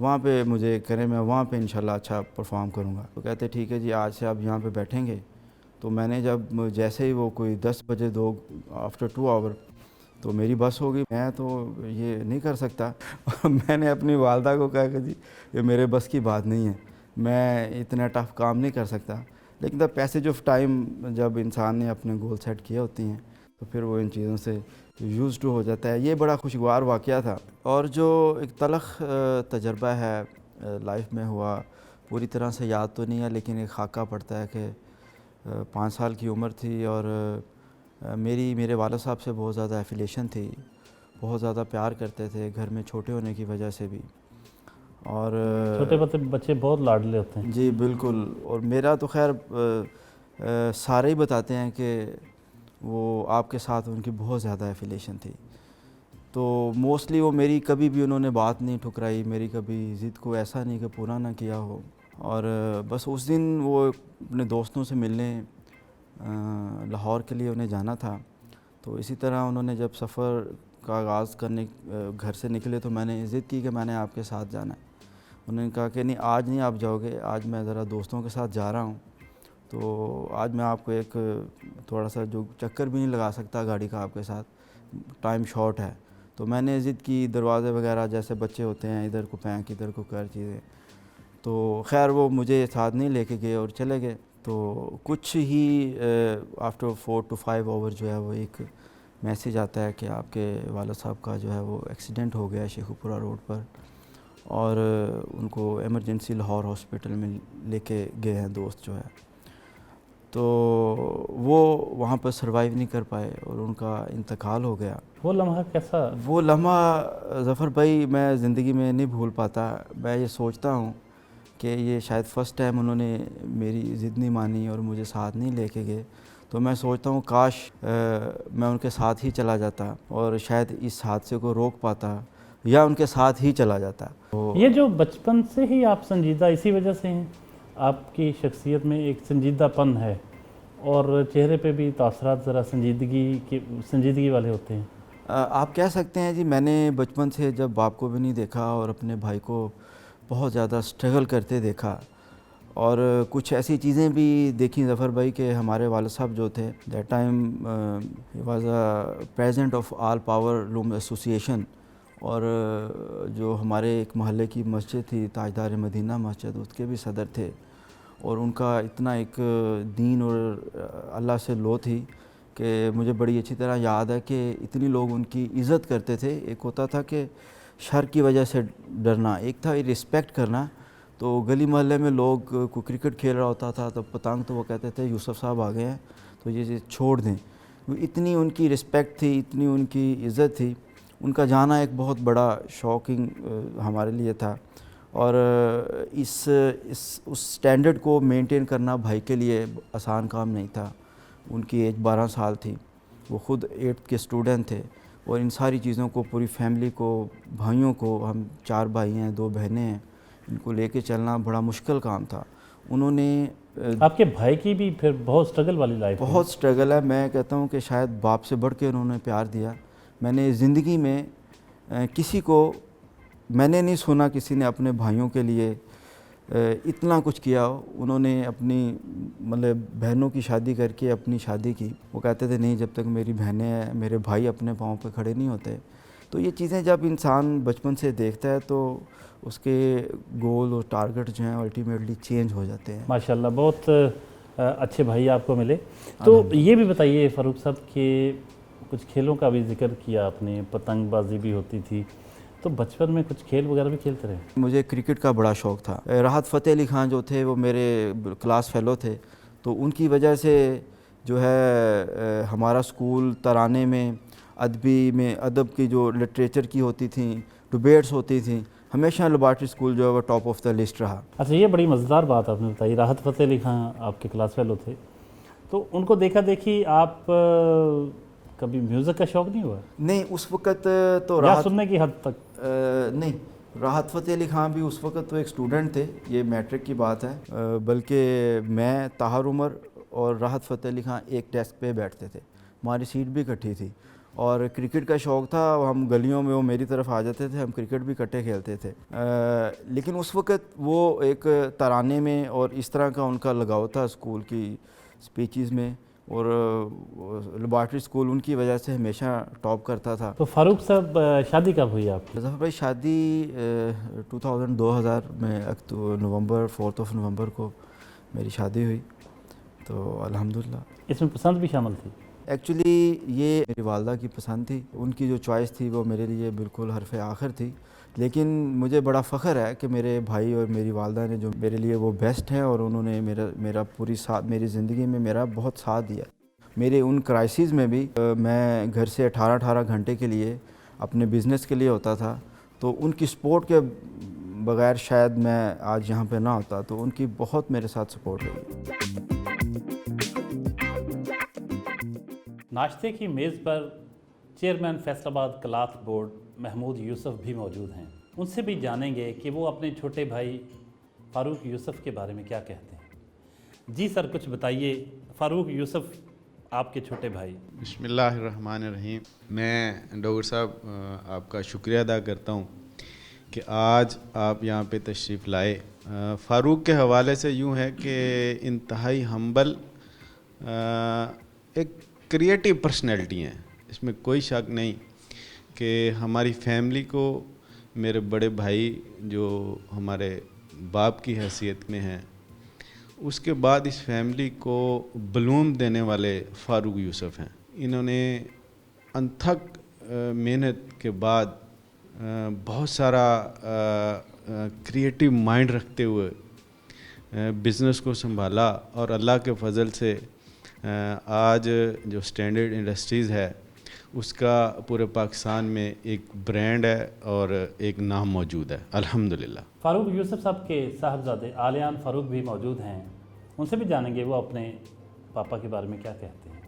وہاں پہ مجھے کریں، میں وہاں پہ انشاءاللہ اچھا پرفارم کروں گا. تو کہتے ٹھیک ہے جی آج سے آپ یہاں پہ بیٹھیں گے. تو میں نے جب جیسے ہی وہ کوئی 10 بجے آفٹر 2 آور تو میری بس ہوگی. میں تو یہ نہیں کر سکتا. میں نے اپنی والدہ کو کہا کہ جی یہ میرے بس کی بات نہیں ہے، میں اتنا ٹف کام نہیں کر سکتا. لیکن دا پیسیج آف ٹائم جب انسان نے اپنے گول سیٹ کیے ہوتی ہیں تو پھر وہ ان چیزوں سے یوز ٹو ہو جاتا ہے. یہ بڑا خوشگوار واقعہ تھا. اور جو ایک تلخ تجربہ ہے لائف میں ہوا، پوری طرح سے یاد تو نہیں ہے لیکن ایک خاکہ پڑتا ہے کہ 5 سال کی عمر تھی اور میرے والد صاحب سے بہت زیادہ ایفیلیشن تھی، بہت زیادہ پیار کرتے تھے گھر میں چھوٹے ہونے کی وجہ سے بھی. اور چھوٹے بچے بہت لاڈلے ہوتے ہیں. جی بالکل. اور میرا تو خیر سارے ہی بتاتے ہیں کہ وہ آپ کے ساتھ ان کی بہت زیادہ ایفیلیشن تھی. تو موسٹلی وہ میری کبھی بھی انہوں نے بات نہیں ٹھکرائی، میری کبھی ضد کو ایسا نہیں کہ پورا نہ کیا ہو. اور بس اس دن وہ اپنے دوستوں سے ملنے لاہور کے لیے انہیں جانا تھا. تو اسی طرح انہوں نے جب سفر کا آغاز کرنے گھر سے نکلے تو میں نے ضد کی کہ میں نے آپ کے ساتھ جانا ہے. انہوں نے کہا کہ نہیں آج نہیں آپ جاؤ گے، آج میں ذرا دوستوں کے ساتھ جا رہا ہوں، تو آج میں آپ کو ایک تھوڑا سا جو چکر بھی نہیں لگا سکتا گاڑی کا آپ کے ساتھ، ٹائم شارٹ ہے. تو میں نے ضد کی، دروازے وغیرہ جیسے بچے ہوتے ہیں ادھر کو پھینک ادھر کو کر چیزیں. تو خیر وہ مجھے ساتھ نہیں لے کے گئے اور چلے گئے. تو کچھ ہی آفٹر 4 to 5 آور جو ہے وہ ایک میسیج آتا ہے کہ آپ کے والد صاحب کا جو ہے وہ ایکسیڈنٹ ہو گیا ہے شیخو پورہ روڈ پر، اور ان کو ایمرجنسی لاہور ہاسپٹل میں لے کے گئے ہیں دوست جو ہے. تو وہ وہاں پر سروائیو نہیں کر پائے اور ان کا انتقال ہو گیا. وہ لمحہ کیسا؟ وہ لمحہ ظفر بھائی میں زندگی میں نہیں بھول پاتا. میں یہ سوچتا ہوں کہ یہ شاید فرسٹ ٹائم انہوں نے میری ضد نہیں مانی اور مجھے ساتھ نہیں لے کے گئے. تو میں سوچتا ہوں کاش میں ان کے ساتھ ہی چلا جاتا اور شاید اس حادثے کو روک پاتا یا ان کے ساتھ ہی چلا جاتا. یہ جو بچپن سے ہی آپ سنجیدہ اسی وجہ سے ہیں، آپ کی شخصیت میں ایک سنجیدہ پن ہے اور چہرے پہ بھی تاثرات ذرا سنجیدگی والے ہوتے ہیں. آپ کہہ سکتے ہیں جی میں نے بچپن سے جب باپ کو بھی نہیں دیکھا اور اپنے بھائی کو بہت زیادہ سٹرگل کرتے دیکھا، اور کچھ ایسی چیزیں بھی دیکھیں ظفر بھائی کہ ہمارے والد صاحب جو تھے that time he was a president of all power loom association, اور جو ہمارے ایک محلے کی مسجد تھی تاجدار مدینہ مسجد، اس کے بھی صدر تھے. اور ان کا اتنا ایک دین اور اللہ سے لو تھی کہ مجھے بڑی اچھی طرح یاد ہے کہ اتنی لوگ ان کی عزت کرتے تھے. ایک ہوتا تھا کہ شر کی وجہ سے ڈرنا، ایک تھا رسپیکٹ کرنا. تو گلی محلے میں لوگ کوئی کرکٹ کھیل رہا ہوتا تھا تو پتنگ تو وہ کہتے تھے یوسف صاحب آ گئے ہیں تو یہ چھوڑ دیں. اتنی ان کی رسپیکٹ تھی، اتنی ان کی عزت تھی. ان کا جانا ایک بہت بڑا شاکنگ ہمارے لیے تھا. اور اس سٹینڈرڈ کو مینٹین کرنا بھائی کے لیے آسان کام نہیں تھا. ان کی ایج 12 سال تھی، وہ خود 8th کے اسٹوڈنٹ تھے، اور ان ساری چیزوں کو پوری فیملی کو، بھائیوں کو، ہم 4 بھائی ہیں 2 بہنیں ہیں، ان کو لے کے چلنا بڑا مشکل کام تھا. انہوں نے آپ کے بھائی کی بھی پھر بہت سٹرگل والی لائف ہے. بہت سٹرگل ہے. میں کہتا ہوں کہ شاید باپ سے بڑھ کے انہوں نے پیار دیا. میں نے زندگی میں کسی کو میں نے نہیں سنا کسی نے اپنے بھائیوں کے لیے اتنا کچھ کیا. انہوں نے اپنی مطلب بہنوں کی شادی کر کے اپنی شادی کی. وہ کہتے تھے نہیں جب تک میری بہنیں ہیں میرے بھائی اپنے پاؤں پہ کھڑے نہیں ہوتے. تو یہ چیزیں جب انسان بچپن سے دیکھتا ہے تو اس کے گول اور ٹارگٹ جو ہیں الٹیمیٹلی چینج ہو جاتے ہیں. ماشاءاللہ بہت اچھے بھائی آپ کو ملے. تو یہ بھی بتائیے فاروق صاحب کہ کچھ کھیلوں کا بھی ذکر کیا آپ نے، پتنگ بازی بھی ہوتی تھی، تو بچپن میں کچھ کھیل وغیرہ بھی کھیلتے رہے؟ مجھے کرکٹ کا بڑا شوق تھا. راحت فتح علی خان جو تھے وہ میرے کلاس فیلو تھے، تو ان کی وجہ سے جو ہے ہمارا اسکول ترانے میں، ادبی میں، ادب کی جو لٹریچر کی ہوتی تھیں، ڈبیٹس ہوتی تھیں، ہمیشہ لیبارٹری اسکول جو ہے وہ ٹاپ آف دا لسٹ رہا. اچھا یہ بڑی مزیدار بات آپ نے بتائی. راحت فتح علی خان آپ کے کلاس فیلو تھے، تو ان کو دیکھا دیکھی آپ کبھی میوزک کا شوق نہیں ہوا؟ نہیں اس وقت تو یا سننے کی حد تک نہیں. راحت فتح علی خان بھی اس وقت تو ایک اسٹوڈنٹ تھے، یہ میٹرک کی بات ہے. بلکہ میں، طاہر عمر اور راحت فتح علی خان ایک ڈیسک پہ بیٹھتے تھے، ہماری سیٹ بھی اکٹھی تھی. اور کرکٹ کا شوق تھا. ہم گلیوں میں وہ میری طرف آ جاتے تھے, ہم کرکٹ بھی اکٹھے کھیلتے تھے. لیکن اس وقت وہ ایک ترانے میں اور اس طرح کا ان کا لگاؤ تھا اسکول کی اسپیچز میں, اور لیبارٹری اسکول ان کی وجہ سے ہمیشہ ٹاپ کرتا تھا. تو فاروق صاحب شادی کب ہوئی آپ کی؟ ظفر بھائی شادی 2000 میں نومبر 4 نومبر کو میری شادی ہوئی. تو الحمدللہ. اس میں پسند بھی شامل تھی؟ ایکچولی یہ میری والدہ کی پسند تھی, ان کی جو چوائس تھی وہ میرے لیے بالکل حرف آخر تھی. لیکن مجھے بڑا فخر ہے کہ میرے بھائی اور میری والدہ نے جو میرے لیے وہ بیسٹ ہیں, اور انہوں نے میرا میری زندگی میں میرا بہت ساتھ دیا. میرے ان کرائسس میں بھی میں گھر سے 18 گھنٹے کے لیے اپنے بزنس کے لیے ہوتا تھا, تو ان کی سپورٹ کے بغیر شاید میں آج یہاں پہ نہ ہوتا. تو ان کی بہت میرے ساتھ سپورٹ رہی. ناشتے کی میز پر چیئرمین فیصل آباد کلاتھ بورڈ محمود یوسف بھی موجود ہیں. ان سے بھی جانیں گے کہ وہ اپنے چھوٹے بھائی فاروق یوسف کے بارے میں کیا کہتے ہیں. جی سر, کچھ بتائیے. فاروق یوسف آپ کے چھوٹے بھائی. بسم اللہ الرحمن الرحیم. میں ڈوگر صاحب آپ کا شکریہ ادا کرتا ہوں کہ آج آپ یہاں پہ تشریف لائے. فاروق کے حوالے سے یوں ہے کہ انتہائی ہمبل, ایک کریٹیو پرسنالٹی ہیں, اس میں کوئی شک نہیں کہ ہماری فیملی کو میرے بڑے بھائی جو ہمارے باپ کی حیثیت میں ہیں, اس کے بعد اس فیملی کو بلوم دینے والے فاروق یوسف ہیں. انہوں نے انتھک محنت کے بعد بہت سارا کریٹیو مائنڈ رکھتے ہوئے بزنس کو سنبھالا, اور اللہ کے فضل سے آج جو اسٹینڈرڈ انڈسٹریز ہے اس کا پورے پاکستان میں ایک برانڈ ہے اور ایک نام موجود ہے الحمدللہ. فاروق یوسف صاحب کے صاحبزادے عالیان فاروق بھی موجود ہیں. ان سے بھی جانیں گے وہ اپنے پاپا کے بارے میں کیا کہتے ہیں.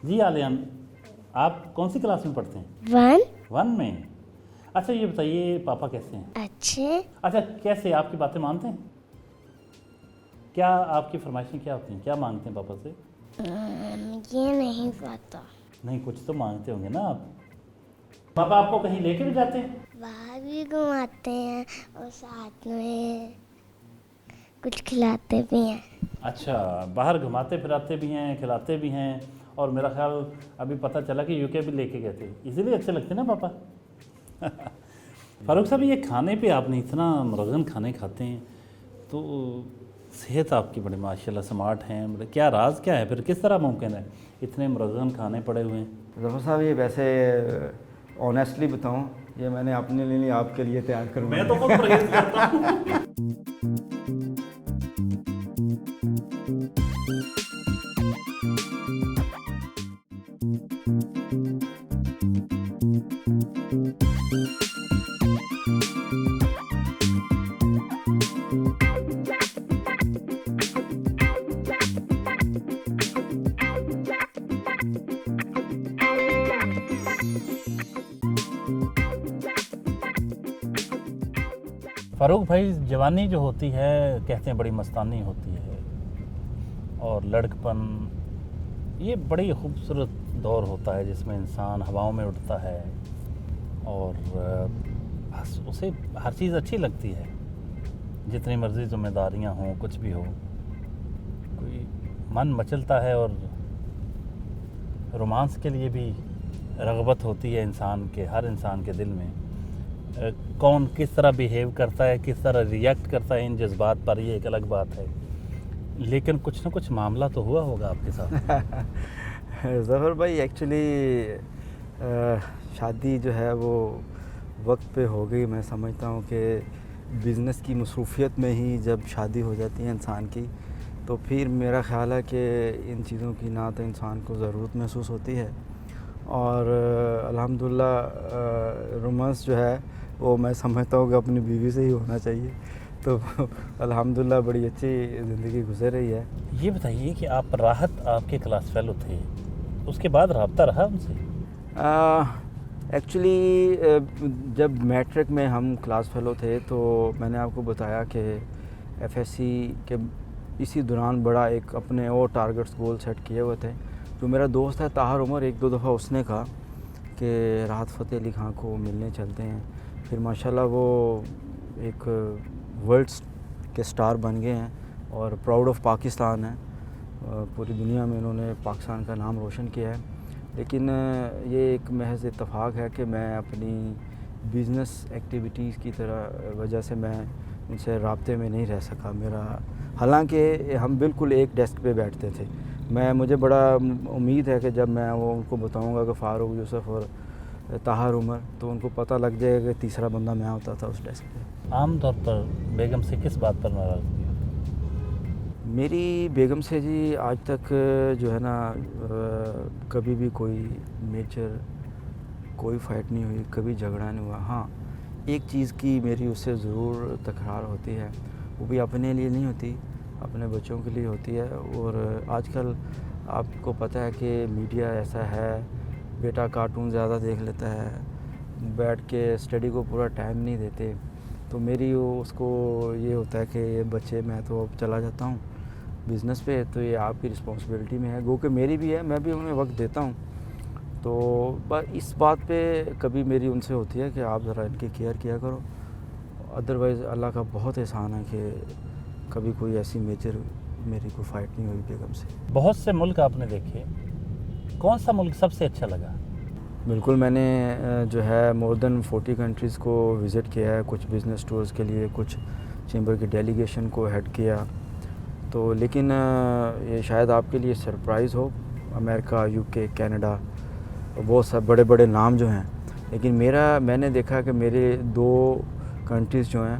جی عالیان, آپ کون سی کلاس میں پڑھتے ہیں؟ 1 میں. اچھا یہ بتائیے پاپا کیسے ہیں؟ اچھے. اچھا کیسے, آپ کی باتیں مانتے ہیں؟ کیا آپ کی فرمائشیں کیا ہوتی ہیں, کیا مانگتے ہیں پاپا سے؟ یہ نہیں پتا. نہیں, کچھ تو مانگتے ہوں گے نا آپ. پاپا آپ کو کہیں لے کے بھی جاتے ہیں؟ باہر بھی گھماتے ہیں اور ساتھ میں کچھ کھلاتے بھی ہیں. اچھا, باہر گھماتے پھراتے بھی ہیں, کھلاتے بھی ہیں, اور میرا خیال ابھی پتہ چلا کہ UK بھی لے کے گئے تھے, اسی لیے اچھے لگتے ہیں نا پاپا. فاروق صاحب, یہ کھانے پہ آپ نے اتنا مرغن کھانے کھاتے ہیں, تو صحت آپ کی بڑی ماشاءاللہ سمارٹ ہیں, کیا راز کیا ہے پھر, کس طرح ممکن ہے اتنے مرغن کھانے پڑے ہوئے ہیں؟ ظفر صاحب یہ ویسے آنیسٹلی بتاؤں, یہ میں نے اپنے لیے آپ کے لیے تیار کروایا. میں تو خود پرہیز کرتا ہوں. فاروق بھائی, جوانی جو ہوتی ہے کہتے ہیں بڑی مستانی ہوتی ہے, اور لڑکپن یہ بڑی خوبصورت دور ہوتا ہے جس میں انسان ہواؤں میں اڑتا ہے, اور اسے ہر چیز اچھی لگتی ہے, جتنی مرضی ذمہ داریاں ہوں, کچھ بھی ہو, کوئی من مچلتا ہے, اور رومانس کے لیے بھی رغبت ہوتی ہے انسان کے, ہر انسان کے دل میں. کون کس طرح بیہیو کرتا ہے, کس طرح ریئیکٹ کرتا ہے ان جذبات پر, یہ ایک الگ بات ہے. لیکن کچھ نہ کچھ معاملہ تو ہوا ہوگا آپ کے ساتھ. ظفر بھائی ایکچولی شادی جو ہے وہ وقت پہ ہو گئی. میں سمجھتا ہوں کہ بزنس کی مصروفیت میں ہی جب شادی ہو جاتی ہے انسان کی, تو پھر میرا خیال ہے کہ ان چیزوں کی نہ تو انسان کو ضرورت محسوس ہوتی ہے, اور الحمدللہ رومانس جو ہے وہ میں سمجھتا ہوں کہ اپنی بیوی سے ہی ہونا چاہیے. تو الحمدللہ بڑی اچھی زندگی گزر رہی ہے. یہ بتائیے کہ آپ راحت آپ کے کلاس فیلو تھے, اس کے بعد رابطہ رہا ان سے؟ ایکچولی جب میٹرک میں ہم کلاس فیلو تھے تو میں نے آپ کو بتایا کہ FSC کے اسی دوران بڑا ایک اپنے اور ٹارگٹس گول سیٹ کیے ہوئے تھے. جو میرا دوست ہے طاہر عمر, 1-2 دفعہ اس نے کہا کہ راحت فتح علی خان کو ملنے چلتے ہیں. پھر ماشاءاللہ وہ ایک ورلڈ کے سٹار بن گئے ہیں اور پراؤڈ آف پاکستان ہیں. پوری دنیا میں انہوں نے پاکستان کا نام روشن کیا ہے. لیکن یہ ایک محض اتفاق ہے کہ میں اپنی بزنس ایکٹیویٹیز کی وجہ سے میں ان سے رابطے میں نہیں رہ سکا. حالانکہ ہم بالکل ایک ڈیسک پہ بیٹھتے تھے. مجھے بڑا امید ہے کہ جب میں وہ ان کو بتاؤں گا کہ فاروق یوسف اور طاہر عمر, تو ان کو پتہ لگ جائے گا کہ تیسرا بندہ میں ہوتا تھا اس ڈیسک پہ. عام طور پر بیگم سے کس بات پر ناراضگی ہے؟ میری بیگم سے جی آج تک جو ہے نا کبھی بھی کوئی میجر کوئی فائٹ نہیں ہوئی, کبھی جھگڑا نہیں ہوا. ہاں ایک چیز کی میری اس سے ضرور تکرار ہوتی ہے, وہ بھی اپنے لیے نہیں ہوتی, اپنے بچوں کے لیے ہوتی ہے. اور آج کل آپ کو پتہ ہے کہ میڈیا ایسا ہے, بیٹا کارٹون زیادہ دیکھ لیتا ہے, بیٹھ کے اسٹڈی کو پورا ٹائم نہیں دیتے. تو میری اس کو یہ ہوتا ہے کہ یہ بچے میں تو اب چلا جاتا ہوں بزنس پہ, تو یہ آپ کی رسپانسبلٹی میں ہے, گو کہ میری بھی ہے, میں بھی انہیں وقت دیتا ہوں. تو اس بات پہ کبھی میری ان سے ہوتی ہے کہ آپ ذرا ان کی کیئر کیا کرو. ادروائز اللہ کا بہت احسان ہے کہ کبھی کوئی ایسی میجر میری کوئی فائٹ نہیں ہوئی بیگم سے. بہت سے ملک آپ نے دیکھے, کون سا ملک سب سے اچھا لگا؟ بالکل, میں نے جو ہے مور دین 40 کنٹریز کو وزٹ کیا ہے, کچھ بزنس ٹورز کے لیے, کچھ چیمبر کی ڈیلیگیشن کو ہیڈ کیا. تو لیکن یہ شاید آپ کے لیے سرپرائز ہو, امریکہ, یو کے, کینیڈا, بہت سا بڑے بڑے نام جو ہیں. لیکن میں نے دیکھا کہ میرے 2 کنٹریز جو ہیں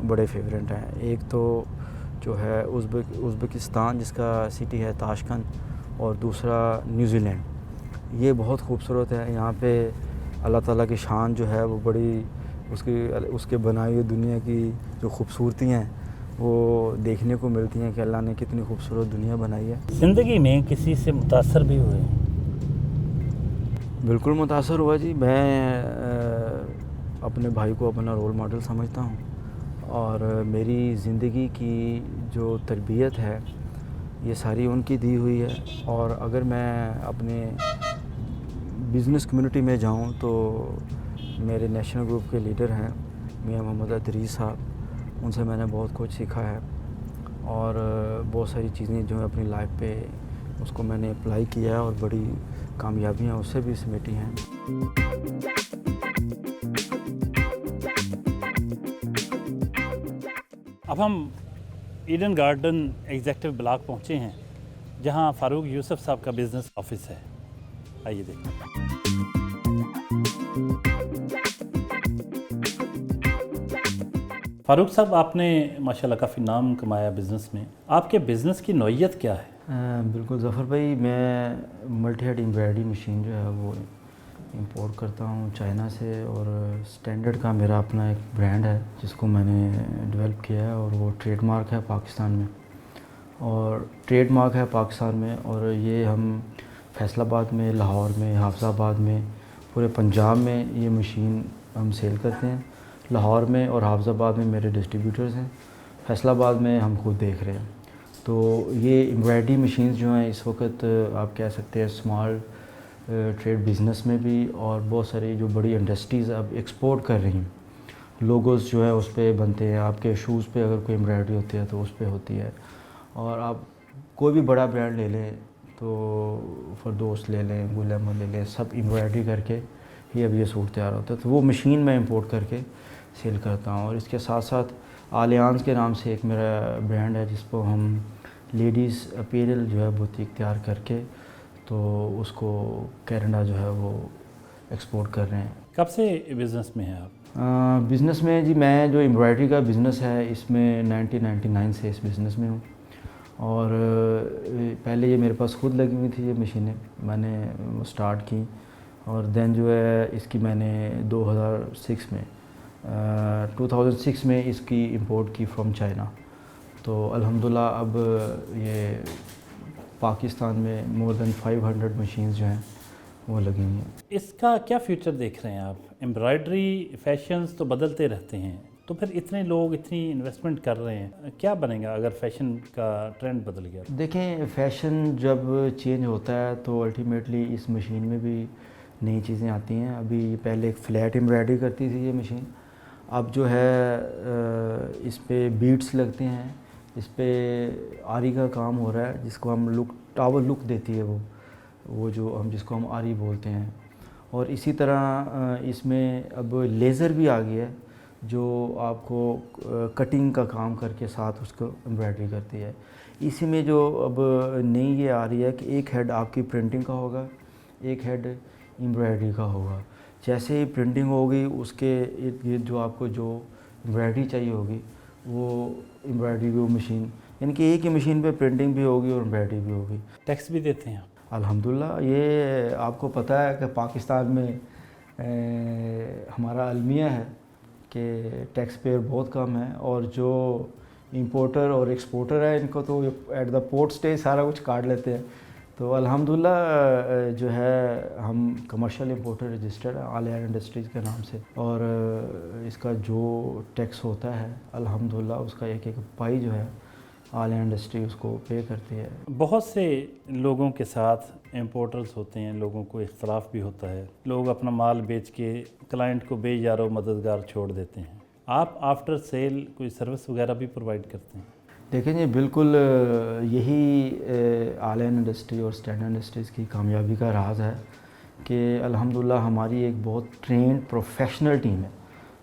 بڑے فیورنٹ ہیں. ایک تو جو ہے ازبکستان جس کا سٹی ہے تاشکنت, اور دوسرا نیوزی لینڈ. یہ بہت خوبصورت ہے. یہاں پہ اللہ تعالیٰ کی شان جو ہے وہ بڑی, اس کے بنائی ہوئی دنیا کی جو خوبصورتیاں ہیں وہ دیکھنے کو ملتی ہیں کہ اللہ نے کتنی خوبصورت دنیا بنائی ہے. زندگی میں کسی سے متاثر بھی ہوئے؟ بالکل متاثر ہوا جی. میں اپنے بھائی کو اپنا رول ماڈل سمجھتا ہوں, اور میری زندگی کی جو تربیت ہے یہ ساری ان کی دی ہوئی ہے. اور اگر میں اپنے بزنس کمیونٹی میں جاؤں تو میرے نیشنل گروپ کے لیڈر ہیں میاں محمد ادریس صاحب, ان سے میں نے بہت کچھ سیکھا ہے. اور بہت ساری چیزیں جو ہیں اپنی لائف پہ اس کو میں نے اپلائی کیا ہے, اور بڑی کامیابیاں اس سے بھی سمیٹی ہیں. اب ہم ایڈن گارڈن ایگزیکٹو بلاک پہنچے ہیں جہاں فاروق یوسف صاحب کا بزنس آفس ہے. آئیے دیکھیں. فاروق صاحب, آپ نے ماشاءاللہ کافی نام کمایا بزنس میں. آپ کے بزنس کی نوعیت کیا ہے؟ بالکل ظفر بھائی, میں ملٹی ہیڈ ایمبرائڈری مشین جو ہے وہ امپورٹ کرتا ہوں چائنا سے. اور اسٹینڈرڈ کا میرا اپنا ایک برانڈ ہے جس کو میں نے ڈیولپ کیا ہے, اور وہ ٹریڈ مارک ہے پاکستان میں, اور یہ ہم فیصل آباد میں, لاہور میں, حافظ آباد میں, پورے پنجاب میں یہ مشین ہم سیل کرتے ہیں. لاہور میں اور حافظ آباد میں میرے ڈسٹریبیوٹرز ہیں, فیصل آباد میں ہم خود دیکھ رہے ہیں. تو یہ ایمبرائڈری مشینز جو ہیں اس وقت آپ کہہ سکتے ہیں اسمال ٹریڈ بزنس میں بھی, اور بہت ساری جو بڑی انڈسٹریز اب ایکسپورٹ کر رہی ہیں. لوگوز جو ہے اس پہ بنتے ہیں, آپ کے شوز پہ اگر کوئی ایمبرائڈری ہوتی ہے تو اس پہ ہوتی ہے. اور آپ کوئی بھی بڑا برانڈ لے لیں, تو فردوس لے لیں, گل احمد لے لیں, سب ایمبرائڈری کر کے ہی اب یہ سوٹ تیار ہوتا ہے. تو وہ مشین میں امپورٹ کر کے سیل کرتا ہوں. اور اس کے ساتھ ساتھ آلیانز کے نام سے ایک میرا برانڈ ہے جس کو ہم لیڈیز اپیرل جو ہے بوتیک تیار کر کے تو اس کو کینیڈا جو ہے وہ ایکسپورٹ کر رہے ہیں. کب سے بزنس میں ہیں آپ؟ بزنس میں جی میں جو ایمبرائڈری کا بزنس ہے اس میں 1999 سے اس بزنس میں ہوں. اور پہلے یہ میرے پاس خود لگی ہوئی تھی یہ مشینیں, میں نے سٹارٹ کی, اور دین جو ہے اس کی میں نے 2006 میں اس کی امپورٹ کی فرام چائنا. تو الحمدللہ اب یہ پاکستان میں مور دین 500 مشینز جو ہیں وہ لگی ہوئی ہیں. اس کا کیا فیوچر دیکھ رہے ہیں آپ؟ ایمبرائڈری فیشنز تو بدلتے رہتے ہیں, تو پھر اتنے لوگ اتنی انویسٹمنٹ کر رہے ہیں, کیا بنے گا اگر فیشن کا ٹرینڈ بدل گیا؟ دیکھیں فیشن جب چینج ہوتا ہے تو الٹیمیٹلی اس مشین میں بھی نئی چیزیں آتی ہیں. ابھی یہ پہلے ایک فلیٹ ایمبرائڈری کرتی تھی یہ مشین, اب جو ہے اس پہ بیٹس لگتے ہیں, اس پہ آری کا کام ہو رہا ہے جس کو ہم ٹاول لک دیتی ہے وہ جو ہم جس کو ہم آری بولتے ہیں. اور اسی طرح اس میں اب لیزر بھی آ گیا ہے جو آپ کو کٹنگ کا کام کر کے ساتھ اس کو ایمبرائڈری کرتی ہے. اسی میں جو اب نئی یہ آ رہی ہے کہ ایک ہیڈ آپ کی پرنٹنگ کا ہوگا, ایک ہیڈ ایمبرائڈری کا ہوگا. جیسے ہی پرنٹنگ ہوگی اس کے ارد گرد جو آپ کو جو ایمبرائڈری چاہیے ہوگی وہ ایمبرائڈری کی وہ مشین, یعنی کہ ایک ہی مشین پہ پرنٹنگ بھی ہوگی اور ایمبرائڈری بھی ہوگی. ٹیکس بھی دیتے ہیں الحمدللہ. یہ آپ کو پتہ ہے کہ پاکستان میں ہمارا المیہ ہے کہ ٹیکس پیئر بہت کم ہے, اور جو امپورٹر اور ایکسپورٹر ہے ان کو تو ایٹ دا پورٹ اسٹیج سارا کچھ کاٹ لیتے ہیں. تو الحمدللہ جو ہے ہم کمرشل امپورٹر رجسٹرڈ ہیں آل ایئر انڈسٹریز کے نام سے, اور اس کا جو ٹیکس ہوتا ہے الحمدللہ اس کا ایک پائی جو ہے آل ایئر انڈسٹری اس کو پے کرتی ہے. بہت سے لوگوں کے ساتھ امپورٹرز ہوتے ہیں, لوگوں کو اختلاف بھی ہوتا ہے, لوگ اپنا مال بیچ کے کلائنٹ کو بے یار و مددگار چھوڑ دیتے ہیں. آپ آفٹر سیل کوئی سروس وغیرہ بھی پرووائڈ کرتے ہیں؟ دیکھیں جی بالکل یہی آل ایئر انڈسٹری اور اسٹینڈرڈ انڈسٹریز کی کامیابی کا راز ہے کہ الحمدللہ ہماری ایک بہت ٹرینڈ پروفیشنل ٹیم ہے.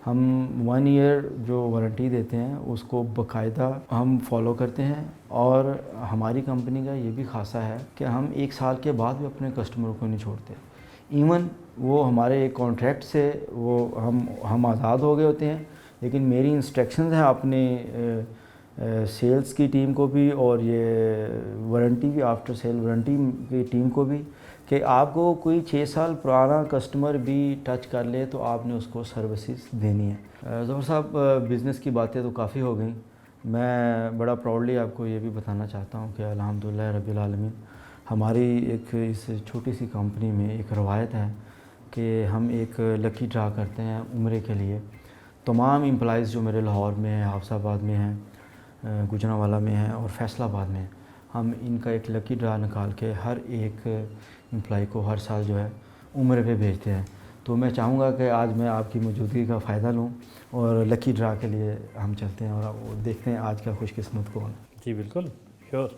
ہم 1 ایئر جو وارنٹی دیتے ہیں اس کو باقاعدہ ہم فالو کرتے ہیں, اور ہماری کمپنی کا یہ بھی خاصہ ہے کہ ہم 1 سال کے بعد بھی اپنے کسٹمر کو نہیں چھوڑتے. ایون وہ ہمارے ایک کانٹریکٹ سے وہ ہم آزاد ہو گئے ہوتے ہیں, لیکن میری انسٹرکشنز ہیں اپنے سیلز کی ٹیم کو بھی اور یہ وارنٹی کی آفٹر سیل وارنٹی کی ٹیم کو بھی کہ آپ کو کوئی 6 سال پرانا کسٹمر بھی ٹچ کر لے تو آپ نے اس کو سروسز دینی ہے. ظفر صاحب بزنس کی باتیں تو کافی ہو گئیں. میں بڑا پراؤڈلی آپ کو یہ بھی بتانا چاہتا ہوں کہ الحمدللہ رب العالمین ہماری ایک اس چھوٹی سی کمپنی میں ایک روایت ہے کہ ہم ایک لکی ڈرا کرتے ہیں عمرے کے لیے. تمام امپلائیز جو میرے لاہور میں ہیں, حافظ آباد میں ہیں, گجرانوالہ میں ہیں اور فیصل آباد میں ہیں, ہم ان کا ایک لکی ڈرا نکال کے ہر ایک امپلائی کو ہر سال جو ہے عمرے پہ بھیجتے ہیں. تو میں چاہوں گا کہ آج میں آپ کی موجودگی کا فائدہ لوں اور لکی ڈرا کے لیے ہم چلتے ہیں اور دیکھتے ہیں آج کا خوش قسمت کون. جی بالکل شیور.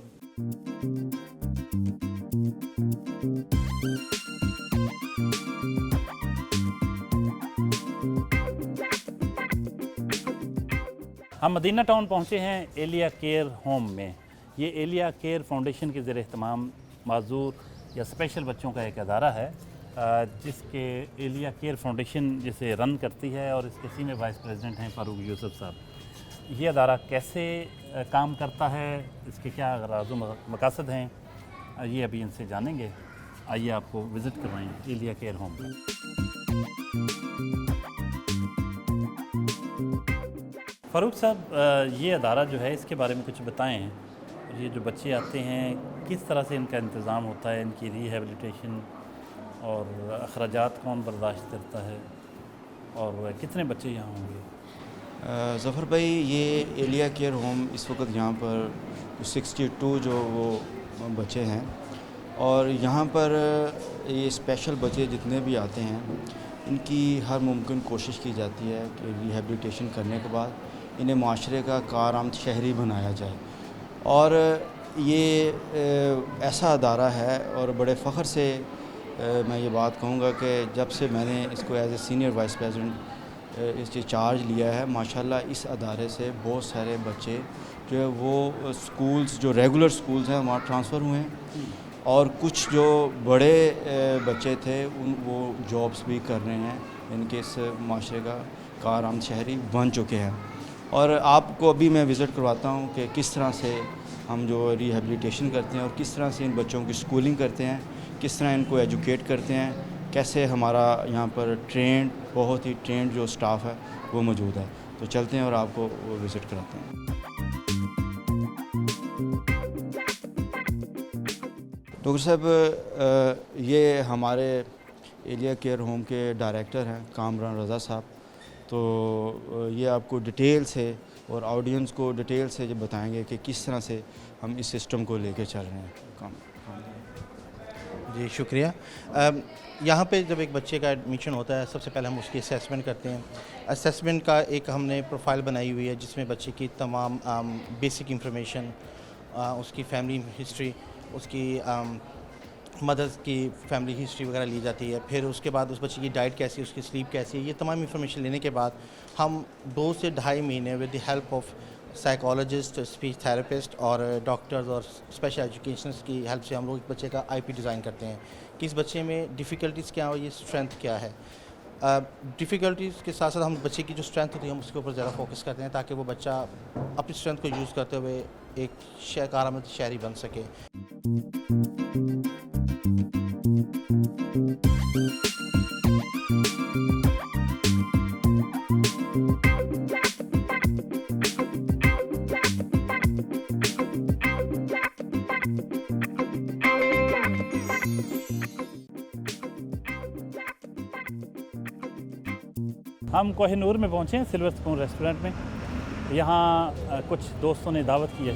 ہم مدینہ ٹاؤن پہنچے ہیں ایلیا کیئر ہوم میں. یہ ایلیا کیئر فاؤنڈیشن کے زیر اہتمام معذور یا اسپیشل بچوں کا ایک ادارہ ہے جس کے ایلیا کیئر فاؤنڈیشن جسے رن کرتی ہے, اور اس کے سینئر وائس پریزیڈنٹ ہیں فاروق یوسف صاحب. یہ ادارہ کیسے کام کرتا ہے, اس کے کیا غراض و مقاصد ہیں, یہ ابھی ان سے جانیں گے. آئیے آپ کو وزٹ کروائیں ایلیا کیئر ہوم کا. فاروق صاحب یہ ادارہ جو ہے اس کے بارے میں کچھ بتائیں. یہ جو بچے آتے ہیں کس طرح سے ان کا انتظام ہوتا ہے, ان کی ریہیبلیٹیشن اور اخراجات کون برداشت کرتا ہے, اور کتنے بچے یہاں ہوں گے؟ ظفر بھائی یہ ایلیا کیئر ہوم اس وقت یہاں پر 62 جو وہ بچے ہیں, اور یہاں پر یہ اسپیشل بچے جتنے بھی آتے ہیں ان کی ہر ممکن کوشش کی جاتی ہے کہ ریہیبلیٹیشن کرنے کے بعد انہیں معاشرے کا کارآمد شہری بنایا جائے. اور یہ ایسا ادارہ ہے, اور بڑے فخر سے میں یہ بات کہوں گا کہ جب سے میں نے اس کو as a senior vice president اس چارج لیا ہے, ماشاءاللہ اس ادارے سے بہت سارے بچے جو ہے وہ سکولز جو ریگولر سکولز ہیں وہاں ٹرانسفر ہوئے ہیں, اور کچھ جو بڑے بچے تھے وہ جابس بھی کر رہے ہیں, ان کے اس معاشرے کا کارآمد شہری بن چکے ہیں. اور آپ کو ابھی میں وزٹ کرواتا ہوں کہ کس طرح سے ہم جو ریہیبلیٹیشن کرتے ہیں اور کس طرح سے ان بچوں کی سکولنگ کرتے ہیں, کس طرح ان کو ایجوکیٹ کرتے ہیں, کیسے ہمارا یہاں پر بہت ہی ٹرینڈ جو سٹاف ہے وہ موجود ہے. تو چلتے ہیں اور آپ کو وہ وزٹ کراتے ہیں. ڈاکٹر صاحب یہ ہمارے ایلیا کیئر ہوم کے ڈائریکٹر ہیں کامران رضا صاحب. تو یہ آپ کو ڈیٹیل سے اور آڈینس کو ڈیٹیل سے یہ بتائیں گے کہ کس طرح سے ہم اس سسٹم کو لے کے چل رہے ہیں. جی شکریہ. یہاں پہ جب ایک بچے کا ایڈمیشن ہوتا ہے سب سے پہلے ہم اس کی اسیسمنٹ کرتے ہیں. اسیسمنٹ کا ایک ہم نے پروفائل بنائی ہوئی ہے جس میں بچے کی تمام بیسک انفارمیشن، اس کی فیملی ہسٹری، اس کی مدرس کی فیملی ہسٹری وغیرہ لی جاتی ہے. پھر اس کے بعد اس بچے کی ڈائٹ کیسی ہے، اس کی سلیپ کیسی ہے، یہ تمام انفارمیشن لینے کے بعد ہم 2 سے 2.5 مہینے with the help of psychologist, speech therapist اور ڈاکٹرز اور اسپیشل ایجوکیشنس کی ہیلپ سے ہم لوگ بچے کا آئی پی ڈیزائن کرتے ہیں کہ اس بچے میں ڈیفیکلٹیز کیا اور یہ اسٹرینتھ کیا ہے. ڈیفیکلٹیز کے ساتھ ساتھ ہم بچے کی جو اسٹرینتھ ہوتی ہے ہم اس کے اوپر زیادہ فوکس کرتے ہیں تاکہ وہ بچہ اپنی اسٹرینتھ کو یوز کرتے ہوئے ایک کارآمد شہری بن سکے. ہم کوہ نور میں پہنچے ہیں سلور سپون ریسٹورنٹ میں. یہاں کچھ دوستوں نے دعوت کی ہے.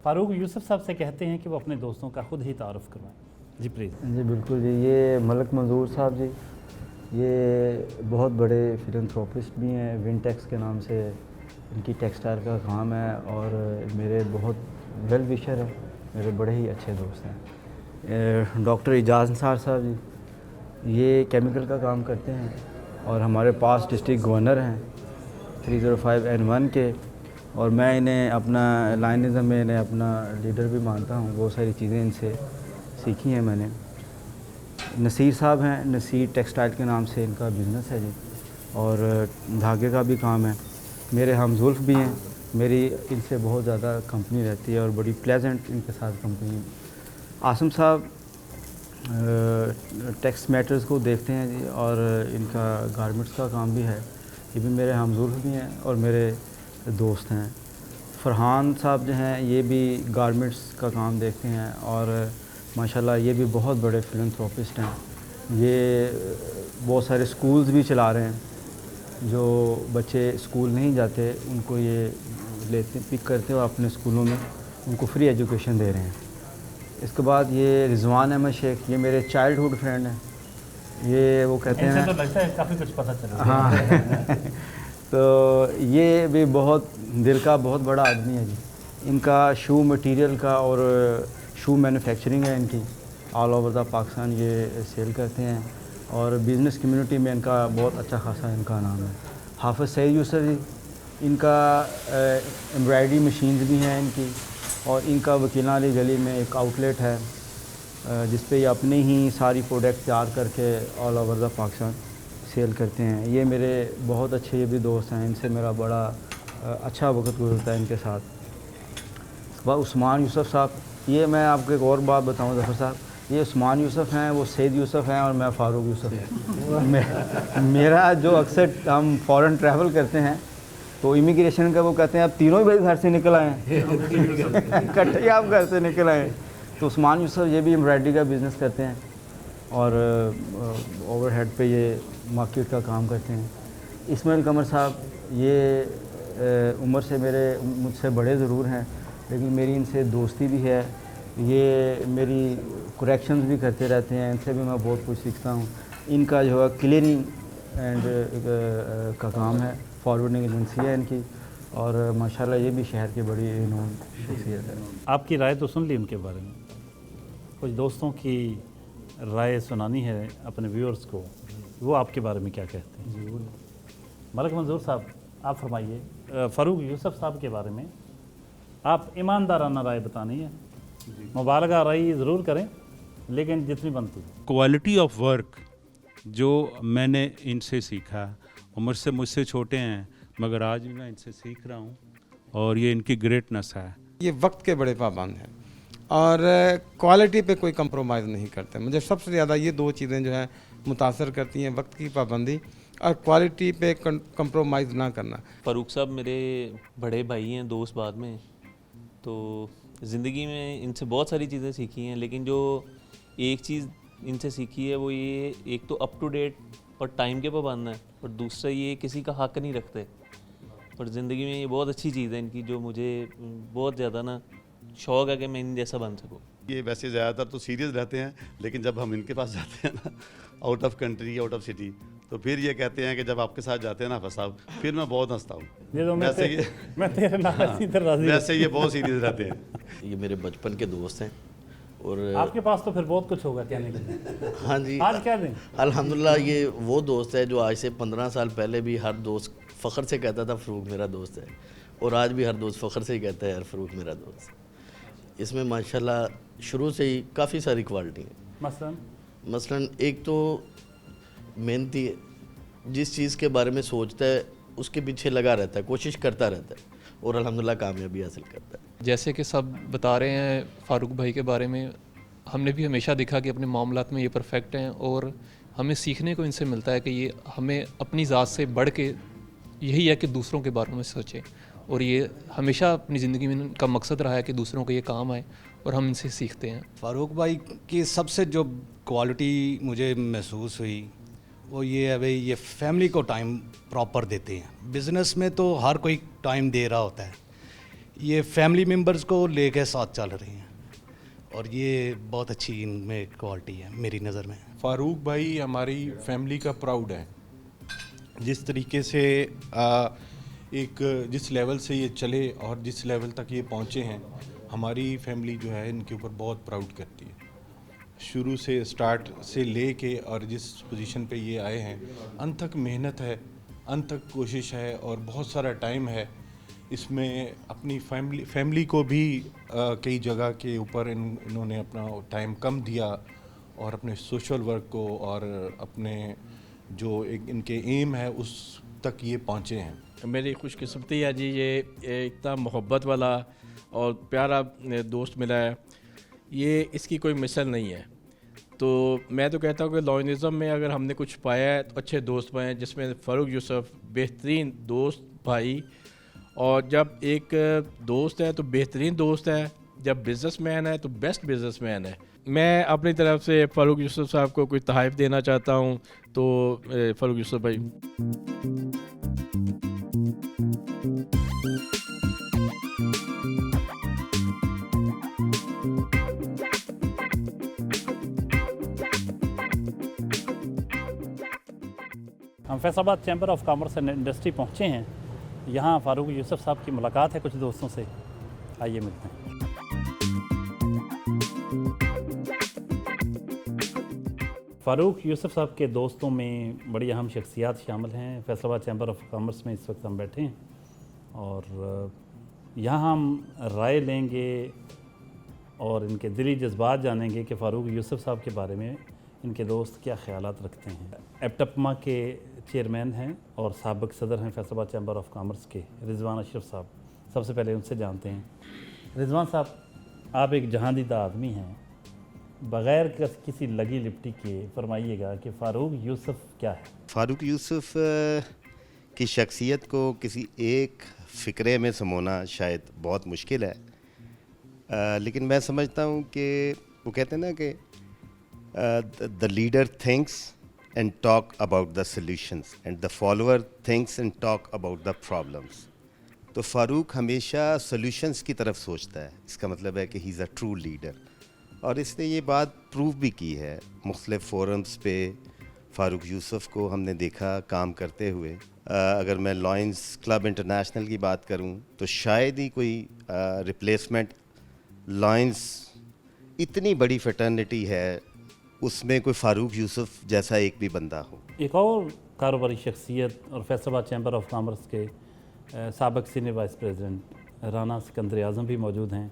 فاروق یوسف صاحب سے کہتے ہیں کہ وہ اپنے دوستوں کا خود ہی تعارف کروائیں. جی پلیز. جی بالکل جی. یہ ملک منظور صاحب جی، یہ بہت بڑے فلنتھروپسٹ بھی ہیں. ونٹیکس کے نام سے ان کی ٹیکسٹائل کا کام ہے اور میرے بہت ویل وشر ہیں، میرے بڑے ہی اچھے دوست ہیں. ڈاکٹر اعجاز نثار صاحب جی، یہ کیمیکل کا کام کرتے ہیں اور ہمارے پاس ڈسٹرکٹ گورنر ہیں 305N1 کے، اور میں انہیں اپنا لائنزم میں انہیں اپنا لیڈر بھی مانتا ہوں. بہت ساری چیزیں ان سے سیکھی ہیں میں نے. نصیر صاحب ہیں، نصیر ٹیکسٹائل کے نام سے ان کا بزنس ہے جی، اور دھاگے کا بھی کام ہے. میرے ہم زلف بھی ہیں، میری ان سے بہت زیادہ کمپنی رہتی ہے اور بڑی پلیزنٹ ان کے ساتھ کمپنی. عاصم صاحب ٹیکس میٹرز کو دیکھتے ہیں جی، اور ان کا گارمنٹس کا کام بھی ہے. یہ بھی میرے ہم زلف بھی ہیں اور میرے دوست ہیں. فرحان صاحب جو ہیں یہ بھی گارمنٹس کا کام دیکھتے ہیں اور ماشاءاللہ یہ بھی بہت بڑے فلنتھروپسٹ ہیں. یہ بہت سارے سکولز بھی چلا رہے ہیں. جو بچے اسکول نہیں جاتے ان کو یہ لیتے پک کرتے اور اپنے اسکولوں میں ان کو فری ایجوکیشن دے رہے ہیں. اس کے بعد یہ رضوان احمد شیخ، یہ میرے چائلڈ ہوڈ فرینڈ ہیں. یہ وہ کہتے ہیں تو لگتا ہے کافی کچھ پتہ چلا. ہاں تو یہ بھی بہت دل کا بہت بڑا آدمی ہے جی. ان کا شو مٹیریل کا اور شو مینوفیکچرنگ ہے ان کی، آل اوور دا پاکستان یہ سیل کرتے ہیں اور بزنس کمیونٹی میں ان کا بہت اچھا خاصا ان کا نام ہے. حافظ سعید یوسف جی، ان کا ایمبرائڈری مشینز بھی ہیں ان کی، اور ان کا وکیلاں علی گلی میں ایک آؤٹ لیٹ ہے جس پہ یہ اپنے ہی ساری پروڈکٹ تیار کر کے all over the Pakistan sale کرتے ہیں. یہ میرے بہت اچھے یہ بھی دوست ہیں، ان سے میرا بڑا اچھا وقت گزرتا ہے ان کے ساتھ. عثمان یوسف صاحب، یہ میں آپ کو ایک اور بات بتاؤں ظفر صاحب، یہ عثمان یوسف ہیں، وہ سید یوسف ہیں اور میں فاروق یوسف ہوں. میرا جو اکثر ہم فورن ٹریول کرتے ہیں تو امیگریشن کا وہ کہتے ہیں آپ تینوں ہی بھائی گھر سے نکل آئے ہیں، اکٹھے ہی آپ گھر سے نکل آئے ہیں. تو عثمان یوسف یہ بھی ایمبرائڈری کا بزنس کرتے ہیں اور اوور ہیڈ پہ یہ مارکیٹ کا کام کرتے ہیں. اسماعیل قمر صاحب، یہ عمر سے مجھ سے بڑے ضرور ہیں لیکن میری ان سے دوستی بھی ہے. یہ میری کریکشنز بھی کرتے رہتے ہیں، ان سے بھی میں بہت کچھ سیکھتا ہوں. ان کا جو ہے کلیئرنگ اینڈ کا کام ہے، فارورڈنگ ایجنسی ہے ان کی، اور ماشاءاللہ یہ بھی شہر کی بڑی رینون شخصیت ہے. آپ کی رائے تو سن لی ان کے بارے میں، کچھ دوستوں کی رائے سنانی ہے اپنے ویورز کو، وہ آپ کے بارے میں کیا کہتے ہیں؟ ملک منظور صاحب آپ فرمائیے. فاروق یوسف صاحب کے بارے میں آپ ایماندارانہ رائے بتانی ہے، مبالغہ رائے ضرور کریں لیکن جتنی بنتی ہے. کوالٹی آف ورک جو میں نے ان سے سیکھا، عمر سے مجھ سے چھوٹے ہیں مگر آج بھی میں ان سے سیکھ رہا ہوں اور یہ ان کی گریٹنس ہے. یہ وقت کے بڑے پابند ہیں اور کوالٹی پہ کوئی کمپرومائز نہیں کرتے. مجھے سب سے زیادہ یہ 2 چیزیں جو ہیں متاثر کرتی ہیں، وقت کی پابندی اور کوالٹی پہ کمپرومائز نہ کرنا. فاروق صاحب میرے بڑے بھائی ہیں، دوست بعد میں. تو زندگی میں ان سے بہت ساری چیزیں سیکھی ہیں، لیکن جو ایک چیز ان سے سیکھی ہے وہ یہ، ایک تو اپ ٹو ڈیٹ اور ٹائم کے پابند ہے، اور دوسرا یہ کسی کا حق نہیں رکھتے. اور زندگی میں یہ بہت اچھی چیز ہے ان کی جو مجھے بہت زیادہ نا شوق ہے کہ میں ان جیسا بن سکوں. یہ ویسے زیادہ تر تو سیریس رہتے ہیں، لیکن جب ہم ان کے پاس جاتے ہیں نا out of country out of city, تو پھر یہ کہتے ہیں کہ جب آپ کے ساتھ جاتے ہیں نا حافظ صاحب، پھر میں بہت ہنستا ہوں. ویسے یہ بہت سیریس رہتے ہیں. یہ میرے بچپن کے دوست ہیں اور آپ کے پاس تو پھر بہت کچھ ہوگا کہنے کے لیے. ہاں جی، آج کیا دیں؟ الحمدللہ یہ وہ دوست ہے جو آج سے 15 سال پہلے بھی ہر دوست فخر سے کہتا تھا فروغ میرا دوست ہے، اور آج بھی ہر دوست فخر سے ہی کہتا ہے یار فروغ میرا دوست. اس میں ماشاءاللہ شروع سے ہی کافی ساری کوالٹی ہیں. مثلاً ایک تو محنتی ہے، جس چیز کے بارے میں سوچتا ہے اس کے پیچھے لگا رہتا ہے، کوشش کرتا رہتا ہے اور الحمدللہ کامیابی حاصل کرتا ہے. جیسے کہ سب بتا رہے ہیں فاروق بھائی کے بارے میں، ہم نے بھی ہمیشہ دیکھا کہ اپنے معاملات میں یہ پرفیکٹ ہیں، اور ہمیں سیکھنے کو ان سے ملتا ہے کہ یہ ہمیں اپنی ذات سے بڑھ کے یہی ہے کہ دوسروں کے بارے میں سوچیں، اور یہ ہمیشہ اپنی زندگی میں ان کا مقصد رہا ہے کہ دوسروں کو یہ کام آئے، اور ہم ان سے سیکھتے ہیں. فاروق بھائی کی سب سے جو کوالٹی مجھے محسوس ہوئی وہ یہ ہے بھائی یہ فیملی کو ٹائم پراپر دیتے ہیں. بزنس میں تو ہر کوئی ٹائم دے رہا ہوتا ہے، یہ فیملی ممبرز کو لے کے ساتھ چل رہے ہیں، اور یہ بہت اچھی ان میں کوالٹی ہے میری نظر میں. فاروق بھائی ہماری فیملی کا پراؤڈ ہے. جس طریقے سے ایک جس لیول سے یہ چلے اور جس لیول تک یہ پہنچے ہیں، ہماری فیملی جو ہے ان کے اوپر بہت پراؤڈ کرتی ہے. شروع سے اسٹارٹ سے لے کے اور جس پوزیشن پہ یہ آئے ہیں، ان تک محنت ہے، ان تک کوشش ہے، اور بہت سارا ٹائم ہے اس میں. اپنی فیملی کو بھی کئی جگہ کے اوپر انہوں نے اپنا ٹائم کم دیا، اور اپنے سوشل ورک کو اور اپنے جو ان کے ایم ہے اس تک یہ پہنچے ہیں. میری خوش قسمتی ہے جی، یہ اتنا محبت والا اور پیارا دوست ملا ہے، یہ اس کی کوئی مثل نہیں ہے. تو میں تو کہتا ہوں کہ لائنزم میں اگر ہم نے کچھ پایا ہے تو اچھے دوست پائے ہیں، جس میں فاروق یوسف بہترین دوست بھائی. اور جب ایک دوست ہے تو بہترین دوست ہے، جب بزنس مین ہے تو بیسٹ بزنس مین ہے. میں اپنی طرف سے فاروق یوسف صاحب کو کوئی تحائف دینا چاہتا ہوں، تو فاروق یوسف بھائی. ہم فیصل آباد chamber of commerce and industry پہنچے ہیں. یہاں فاروق یوسف صاحب کی ملاقات ہے کچھ دوستوں سے، آئیے ملتے ہیں. فاروق یوسف صاحب کے دوستوں میں بڑی اہم شخصیات شامل ہیں. فیصل آباد چیمبر آف کامرس میں اس وقت ہم بیٹھے ہیں، اور یہاں ہم رائے لیں گے اور ان کے دلی جذبات جانیں گے کہ فاروق یوسف صاحب کے بارے میں ان کے دوست کیا خیالات رکھتے ہیں. ایپٹپما کے چیئرمین ہیں اور سابق صدر ہیں فیصل آباد چیمبر آف کامرس کے، رضوان اشرف صاحب. سب سے پہلے ان سے جانتے ہیں. رضوان صاحب، آپ ایک جہاں دیدہ آدمی ہیں، بغیر کسی لگی لپٹی کے فرمائیے گا کہ فاروق یوسف کیا ہے؟ فاروق یوسف کی شخصیت کو کسی ایک فقرے میں سمونا شاید بہت مشکل ہے، لیکن میں سمجھتا ہوں کہ وہ کہتے ہیں نا کہ the leader thinks and talk about the solutions and the follower thinks and talk about the problems. تو فاروق ہمیشہ سولوشنز کی طرف سوچتا ہے. اس کا مطلب ہے کہ ہی از اے ٹرو لیڈر، اور اس نے یہ بات پروو بھی کی ہے. مختلف فورمز پہ فاروق یوسف کو ہم نے دیکھا کام کرتے ہوئے. اگر میں لائنز کلب انٹرنیشنل کی بات کروں تو شاید ہی کوئی ریپلیسمنٹ لائنز اتنی بڑی فیٹرنیٹی ہے اس میں کوئی فاروق یوسف جیسا ایک بھی بندہ ہو. ایک اور کاروباری شخصیت اور فیصل آباد چیمبر آف کامرس کے سابق senior vice president Rana Sikandar Azam بھی موجود ہیں.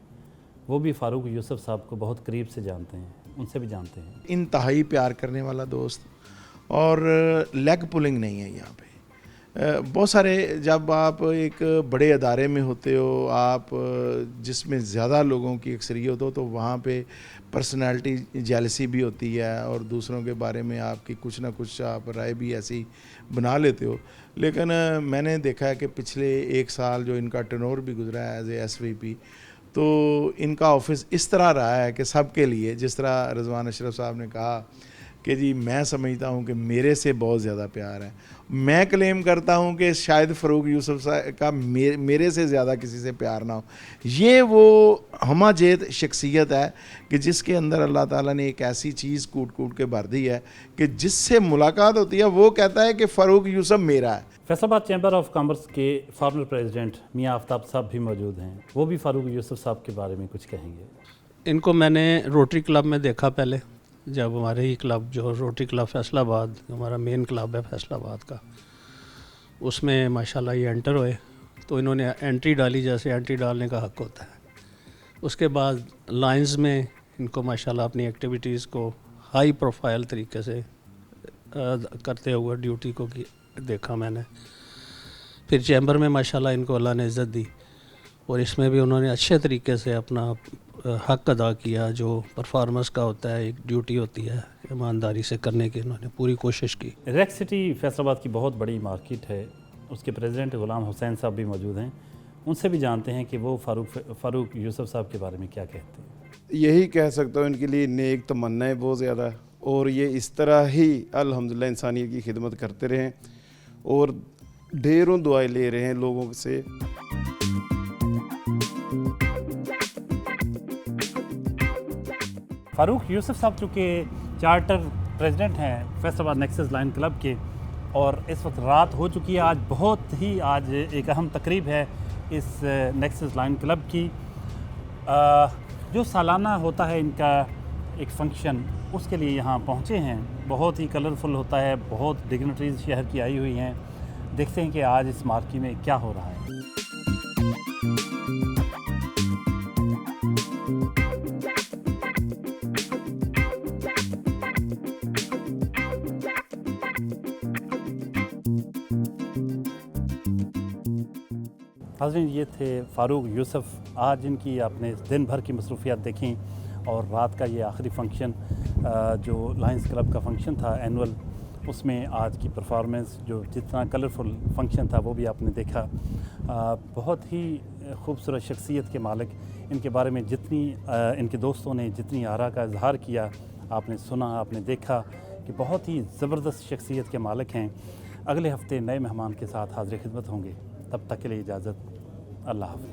وہ بھی فاروق یوسف صاحب کو بہت قریب سے جانتے ہیں، ان سے بھی جانتے ہیں. انتہائی پیار کرنے والا دوست، اور لیگ پولنگ نہیں ہے یہاں پہ. بہت سارے جب آپ ایک بڑے ادارے میں ہوتے ہو، آپ جس میں زیادہ لوگوں کی اکثریت ہو، تو وہاں پہ پرسنالٹی جیلسی بھی ہوتی ہے، اور دوسروں کے بارے میں آپ کی کچھ نہ کچھ آپ رائے بھی ایسی بنا لیتے ہو. لیکن میں نے دیکھا ہے کہ پچھلے ایک سال جو ان کا ٹرنور بھی گزرا ہے ایز اے ایس وی پی، تو ان کا آفس اس طرح رہا ہے کہ سب کے لیے، جس طرح رضوان اشرف صاحب نے کہا کہ جی میں سمجھتا ہوں کہ میرے سے بہت زیادہ پیار ہے. میں کلیم کرتا ہوں کہ شاید فاروق یوسف صاحب کا میرے سے زیادہ کسی سے پیار نہ ہو. یہ وہ ہمہ جیت شخصیت ہے کہ جس کے اندر اللہ تعالیٰ نے ایک ایسی چیز کوٹ کوٹ کے بھر دی ہے کہ جس سے ملاقات ہوتی ہے وہ کہتا ہے کہ فاروق یوسف میرا ہے. فیصل آباد چیمبر آف کامرس کے فارمر پریزیڈنٹ میاں آفتاب صاحب بھی موجود ہیں. وہ بھی فاروق یوسف صاحب کے بارے میں کچھ کہیں گے. ان کو میں نے روٹری کلب میں دیکھا پہلے، جب ہمارے ہی کلب جو روٹری کلب فیصل آباد ہمارا مین کلب ہے فیصل آباد کا، اس میں ماشاءاللہ یہ انٹر ہوئے تو انہوں نے انٹری ڈالی جیسے انٹری ڈالنے کا حق ہوتا ہے. اس کے بعد لائنز میں ان کو ماشاءاللہ اپنی ایکٹیویٹیز کو ہائی پروفائل طریقے سے کرتے ہوئے ڈیوٹی کو دیکھا میں نے. پھر چیمبر میں ماشاءاللہ ان کو اللہ نے عزت دی اور اس میں بھی انہوں نے اچھے طریقے سے اپنا حق ادا کیا جو پرفارمنس کا ہوتا ہے، ایک ڈیوٹی ہوتی ہے ایمانداری سے کرنے کی، انہوں نے پوری کوشش کی. ریکس سٹی فیصل آباد کی بہت بڑی مارکیٹ ہے. اس کے پریزیڈنٹ غلام حسین صاحب بھی موجود ہیں. ان سے بھی جانتے ہیں کہ وہ فاروق یوسف صاحب کے بارے میں کیا کہتے ہیں. یہی کہہ سکتا ہوں ان کے لیے نیک تمنائیں بہت زیادہ، اور یہ اس طرح ہی الحمدللہ انسانیت کی خدمت کرتے رہیں اور ڈھیروں دعائیں لے رہے ہیں لوگوں سے. فاروق یوسف صاحب چونکہ چارٹر پریزیڈنٹ ہیں فیصل آباد نیکسس لائن کلب کے، اور اس وقت رات ہو چکی ہے. آج ایک اہم تقریب ہے اس نیکسس لائن کلب کی، جو سالانہ ہوتا ہے ان کا ایک فنکشن، اس کے لیے یہاں پہنچے ہیں. بہت ہی کلرفل ہوتا ہے، بہت ڈگنیٹریز شہر کی آئی ہوئی ہیں. دیکھتے ہیں کہ آج اس مارکی میں کیا ہو رہا ہے. ناظرین، یہ تھے فاروق یوسف. آج ان کی آپ نے دن بھر کی مصروفیات دیکھیں اور رات کا یہ آخری فنکشن جو لائنز کلب کا فنکشن تھا اینول، اس میں آج کی پرفارمنس جو جتنا کلرفل فنکشن تھا وہ بھی آپ نے دیکھا. بہت ہی خوبصورت شخصیت کے مالک. ان کے بارے میں جتنی ان کے دوستوں نے جتنی آراء کا اظہار کیا، آپ نے سنا، آپ نے دیکھا کہ بہت ہی زبردست شخصیت کے مالک ہیں. اگلے ہفتے نئے مہمان کے ساتھ حاضر خدمت ہوں گے. تب تک کے لیے اجازت. اللہ حافظ.